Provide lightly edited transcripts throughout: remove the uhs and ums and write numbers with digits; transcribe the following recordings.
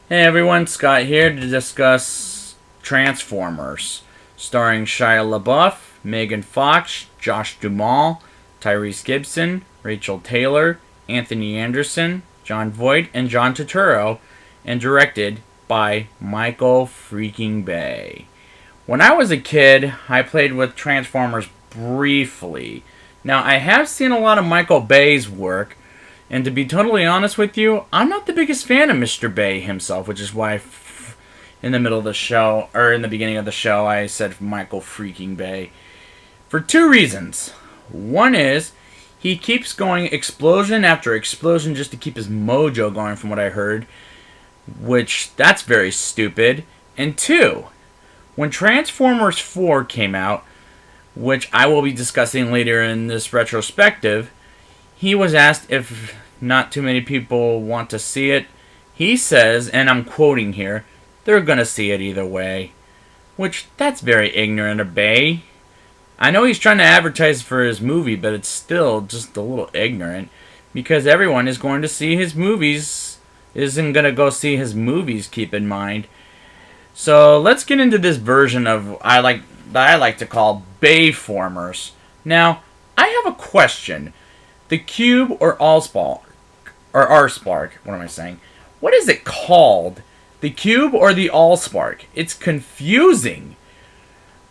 Hey everyone, Scott here to discuss Transformers, starring Shia LaBeouf, Megan Fox, Josh Duhamel, Tyrese Gibson, Rachel Taylor, Anthony Anderson, John Voight, and John Turturro, and directed by Michael freaking Bay. When I was a kid, I played with Transformers briefly. Now, I have seen a lot of Michael Bay's work, and to be totally honest with you, I'm not the biggest fan of Mr. Bay himself, which is why in the middle of the show, or in the beginning of the show, I said Michael freaking Bay. For two reasons. One is, he keeps going explosion after explosion just to keep his mojo going, from what I heard, which that's very stupid. And two, when Transformers 4 came out, which I will be discussing later in this retrospective, he was asked if not too many people want to see it. He says, and I'm quoting here, they're gonna see it either way. Which, that's very ignorant of Bay. I know he's trying to advertise for his movie, but it's still just a little ignorant. Because everyone is going to see his movies, isn't gonna go see his movies, keep in mind. So let's get into this version of that I like to call Bayformers. Now, I have a question. The Cube or Allspark, or R-Spark, what am I saying? What is it called? The Cube or the Allspark? It's confusing.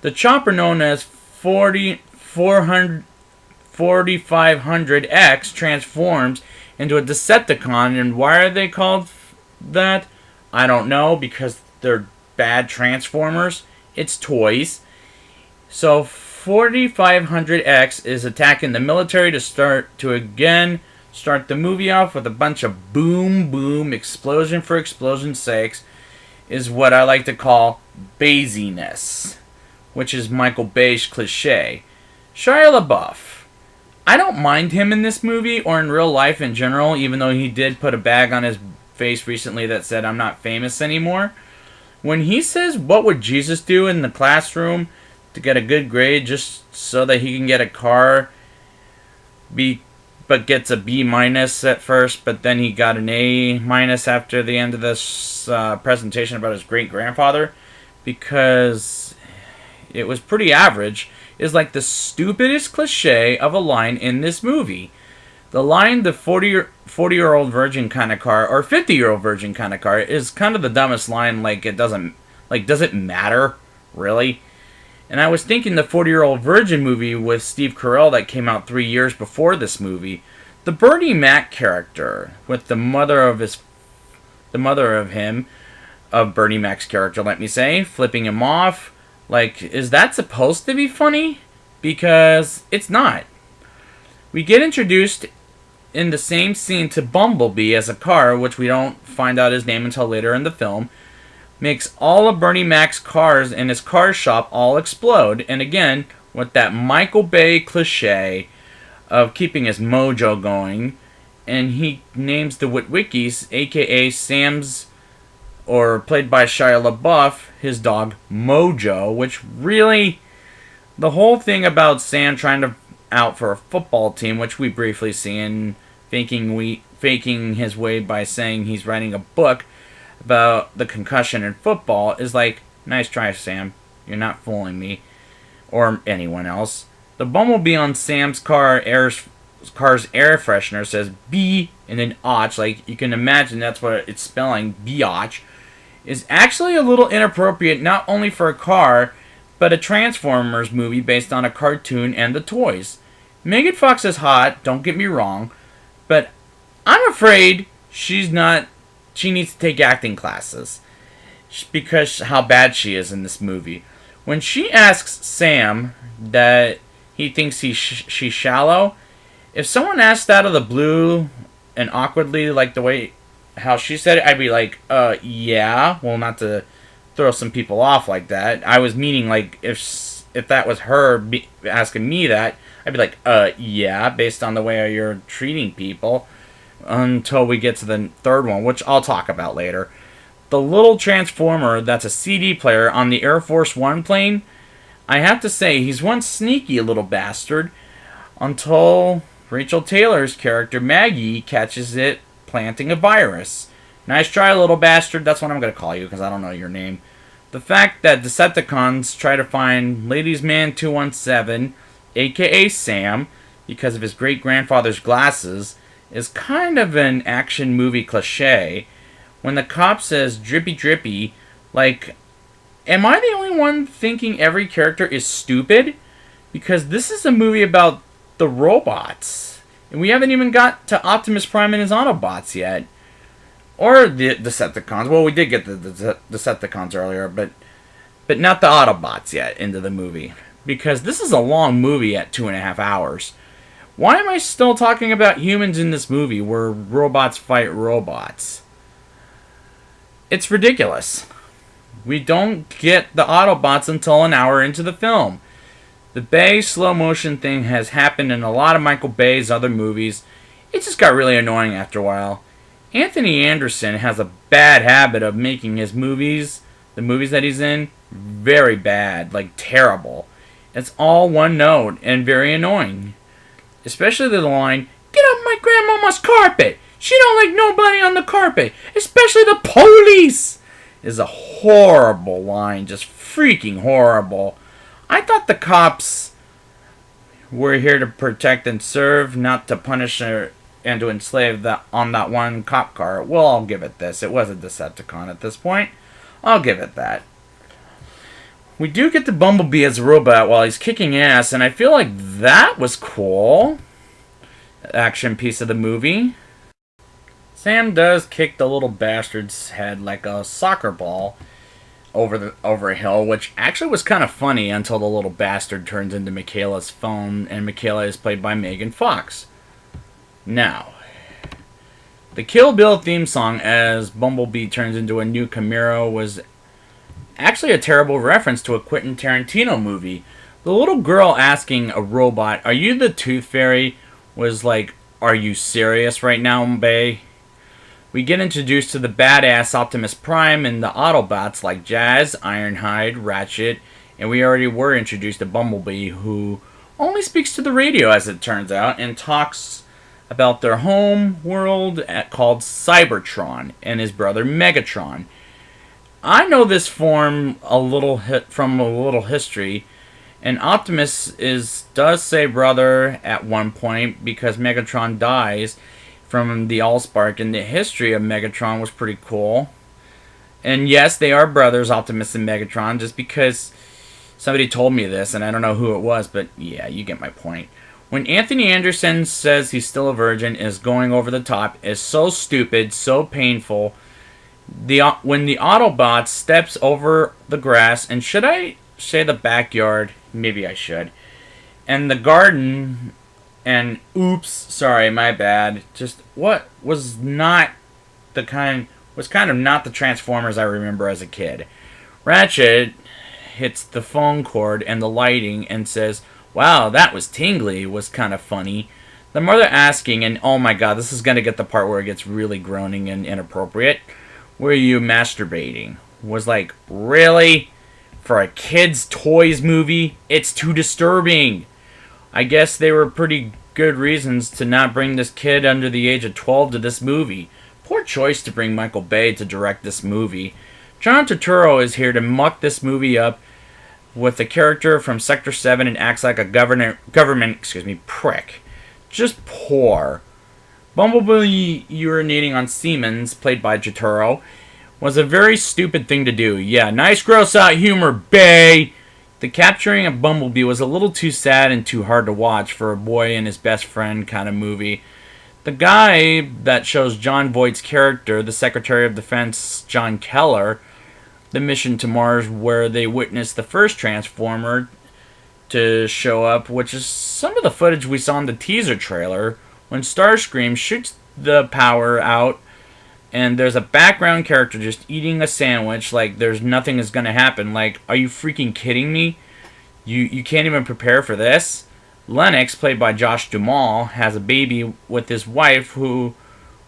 The chopper known as 4500X transforms into a Decepticon, and why are they called that? I don't know, because they're bad Transformers. It's toys. So 4500X is attacking the military to start the movie off with a bunch of boom boom explosion for explosion's sakes, is what I like to call Baysiness, which is Michael Bay's cliche. Shia LaBeouf, I don't mind him in this movie or in real life in general, even though he did put a bag on his face recently that said I'm not famous anymore. When he says what would Jesus do in the classroom to get a good grade just so that he can get a car, but gets a B minus at first, but then he got an A minus after the end of this presentation about his great grandfather, because it was pretty average, is like the stupidest cliche of a line in this movie. The line, the 40-year-old virgin kind of car, or 50-year-old virgin kind of car, is kind of the dumbest line. Does it matter, really? And I was thinking the 40-year-old virgin movie with Steve Carell that came out 3 years before this movie, the Bernie Mac character with the mother of Bernie Mac's character, let me say, flipping him off. Is that supposed to be funny? Because it's not. We get introduced in the same scene to Bumblebee as a car, which we don't find out his name until later in the film, makes all of Bernie Mac's cars in his car shop all explode, and again, with that Michael Bay cliche of keeping his mojo going, and he names the Witwickies, aka Sam's, or played by Shia LaBeouf, his dog Mojo, which really, the whole thing about Sam trying to out for a football team, which we briefly see, and faking his way by saying he's writing a book about the concussion in football, is like, nice try, Sam. You're not fooling me. Or anyone else. The Bumblebee on Sam's car's air freshener says B and then Och, like you can imagine that's what it's spelling, biatch, is actually a little inappropriate not only for a car, but a Transformers movie based on a cartoon and the toys. Megan Fox is hot, don't get me wrong, but I'm afraid she needs to take acting classes because how bad she is in this movie. When she asks Sam that he thinks she's shallow, if someone asked out of the blue and awkwardly, like the way how she said it, I'd be like, yeah. Well, not to throw some people off like that. I was meaning like if that was her asking me that, I'd be like, yeah, based on the way you're treating people. Until we get to the third one, which I'll talk about later. The little Transformer that's a CD player on the Air Force One plane, I have to say, he's one sneaky little bastard until Rachel Taylor's character Maggie catches it planting a virus. Nice try, little bastard. That's what I'm going to call you because I don't know your name. The fact that Decepticons try to find Ladies Man 217, aka Sam, because of his great-grandfather's glasses, is kind of an action movie cliche. When the cop says drippy drippy, like, am I the only one thinking every character is stupid? Because this is a movie about the robots. And we haven't even got to Optimus Prime and his Autobots yet. Or the Decepticons. Well, we did get the Decepticons earlier, but not the Autobots yet into the movie. Because this is a long movie at 2.5 hours. Why am I still talking about humans in this movie where robots fight robots? It's ridiculous. We don't get the Autobots until an hour into the film. The Bay slow motion thing has happened in a lot of Michael Bay's other movies. It just got really annoying after a while. Anthony Anderson has a bad habit of making his movies, the movies that he's in, very bad, like terrible. It's all one note and very annoying. Especially the line, "Get off my grandmama's carpet! She don't like nobody on the carpet, especially the police!" Is a horrible line, just freaking horrible. I thought the cops were here to protect and serve, not to punish and to enslave on that one cop car. Well, I'll give it this. It was a Decepticon at this point. I'll give it that. We do get the Bumblebee as a robot while he's kicking ass, and I feel like that was cool. Action piece of the movie. Sam does kick the little bastard's head like a soccer ball over a hill, which actually was kind of funny until the little bastard turns into Michaela's phone, and Michaela is played by Megan Fox. Now, the Kill Bill theme song as Bumblebee turns into a new Camaro was actually a terrible reference to a Quentin Tarantino movie. The little girl asking a robot, "Are you the Tooth Fairy?" was like, "Are you serious right now, Bay?" We get introduced to the badass Optimus Prime and the Autobots like Jazz, Ironhide, Ratchet, and we already were introduced to Bumblebee, who only speaks to the radio as it turns out, and talks about their home world called Cybertron and his brother Megatron. I know this form from a little history, and Optimus does say brother at one point because Megatron dies from the Allspark, and the history of Megatron was pretty cool. And yes, they are brothers, Optimus and Megatron, just because somebody told me this, and I don't know who it was, but yeah, you get my point. When Anthony Anderson says he's still a virgin is going over the top, is so stupid, so painful. When the Autobot steps over the grass, and should I say the backyard? Maybe I should. And the garden, and oops, sorry, my bad. Just what was kind of not the Transformers I remember as a kid. Ratchet hits the phone cord and the lighting and says, "Wow, that was tingly," was kind of funny. The mother asking, and oh my god, this is going to get the part where it gets really groaning and inappropriate. "Were you masturbating?" Was like, really? For a kid's toys movie? It's too disturbing. I guess they were pretty good reasons to not bring this kid under the age of 12 to this movie. Poor choice to bring Michael Bay to direct this movie. John Turturro is here to muck this movie up with a character from Sector 7 and acts like a government prick. Just poor. Bumblebee urinating on Siemens, played by Turturro, was a very stupid thing to do. Yeah, nice gross out humor, Bay! The capturing of Bumblebee was a little too sad and too hard to watch for a boy and his best friend kind of movie. The guy that shows John Voight's character, the Secretary of Defense John Keller, the mission to Mars where they witnessed the first Transformer to show up, which is some of the footage we saw in the teaser trailer, when Starscream shoots the power out and there's a background character just eating a sandwich like there's nothing is going to happen. Like, are you freaking kidding me? You can't even prepare for this? Lennox, played by Josh Duhamel, has a baby with his wife who...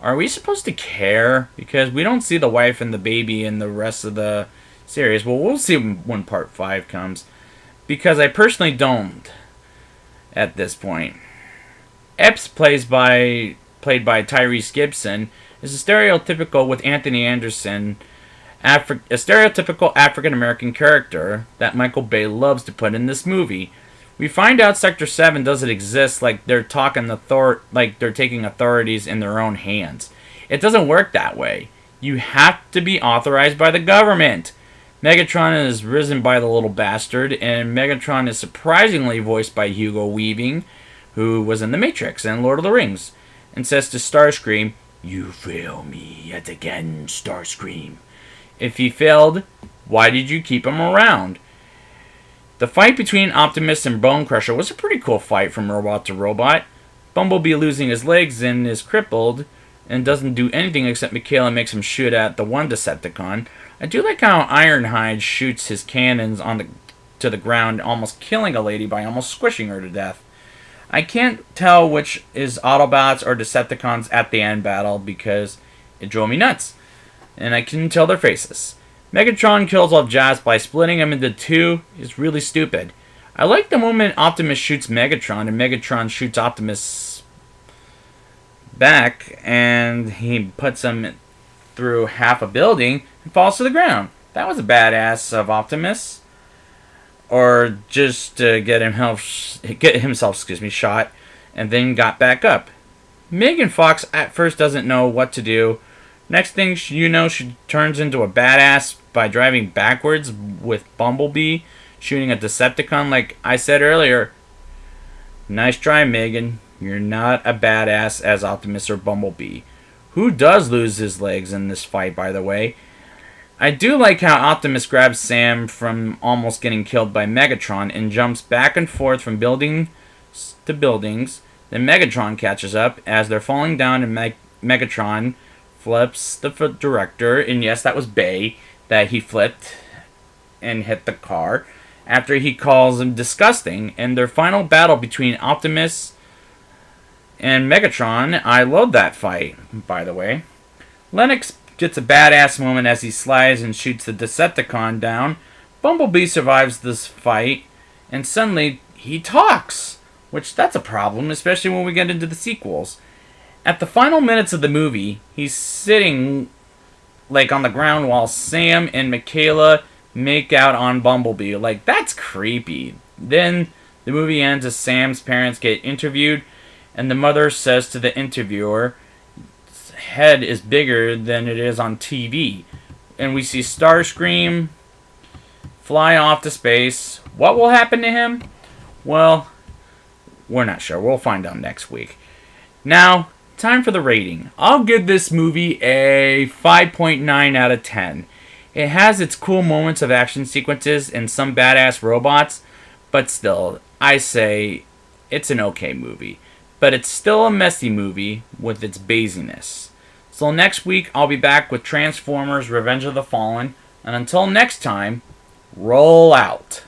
Are we supposed to care? Because we don't see the wife and the baby in the rest of the series. Well, we'll see when Part 5 comes. Because I personally don't at this point. Epps, played by Tyrese Gibson, is a stereotypical with Anthony Anderson, a stereotypical African American character that Michael Bay loves to put in this movie. We find out Sector 7 doesn't exist like they're taking authorities in their own hands. It doesn't work that way. You have to be authorized by the government. Megatron is risen by the little bastard, and Megatron is surprisingly voiced by Hugo Weaving, who was in The Matrix and Lord of the Rings, and says to Starscream, "You fail me yet again, Starscream. If he failed, why did you keep him around?" The fight between Optimus and Bone Crusher was a pretty cool fight from robot to robot. Bumblebee losing his legs and is crippled and doesn't do anything except Michaela makes him shoot at the one Decepticon. I do like how Ironhide shoots his cannons to the ground, almost killing a lady by almost squishing her to death. I can't tell which is Autobots or Decepticons at the end battle because it drove me nuts, and I couldn't tell their faces. Megatron kills off Jazz by splitting him into two is really stupid. I like the moment Optimus shoots Megatron and Megatron shoots Optimus back, and he puts him through half a building and falls to the ground. That was a badass of Optimus. Or just to get himself shot and then got back up. Megan Fox at first doesn't know what to do. Next thing you know, she turns into a badass by driving backwards with Bumblebee shooting a Decepticon. Like I said earlier, nice try, Megan. You're not a badass as Optimus or Bumblebee. Who does lose his legs in this fight, by the way? I do like how Optimus grabs Sam from almost getting killed by Megatron and jumps back and forth from buildings to buildings. Then Megatron catches up as they're falling down, and Megatron flips the director, and yes, that was Bay that he flipped and hit the car after he calls him disgusting. And their final battle between Optimus and Megatron, I love that fight, by the way. Lennox gets a badass moment as he slides and shoots the Decepticon down. Bumblebee survives this fight, and suddenly he talks, which that's a problem, especially when we get into the sequels. At the final minutes of the movie, he's sitting like on the ground while Sam and Michaela make out on Bumblebee. Like, that's creepy. Then the movie ends as Sam's parents get interviewed, and the mother says to the interviewer, head is bigger than it is on TV. And we see Starscream fly off to space. What will happen to him? Well, we're not sure. We'll find out next week. Now, time for the rating. I'll give this movie a 5.9 out of 10. It has its cool moments of action sequences and some badass robots, but still, I say it's an okay movie. But it's still a messy movie with its basiness. So next week, I'll be back with Transformers Revenge of the Fallen. And until next time, roll out.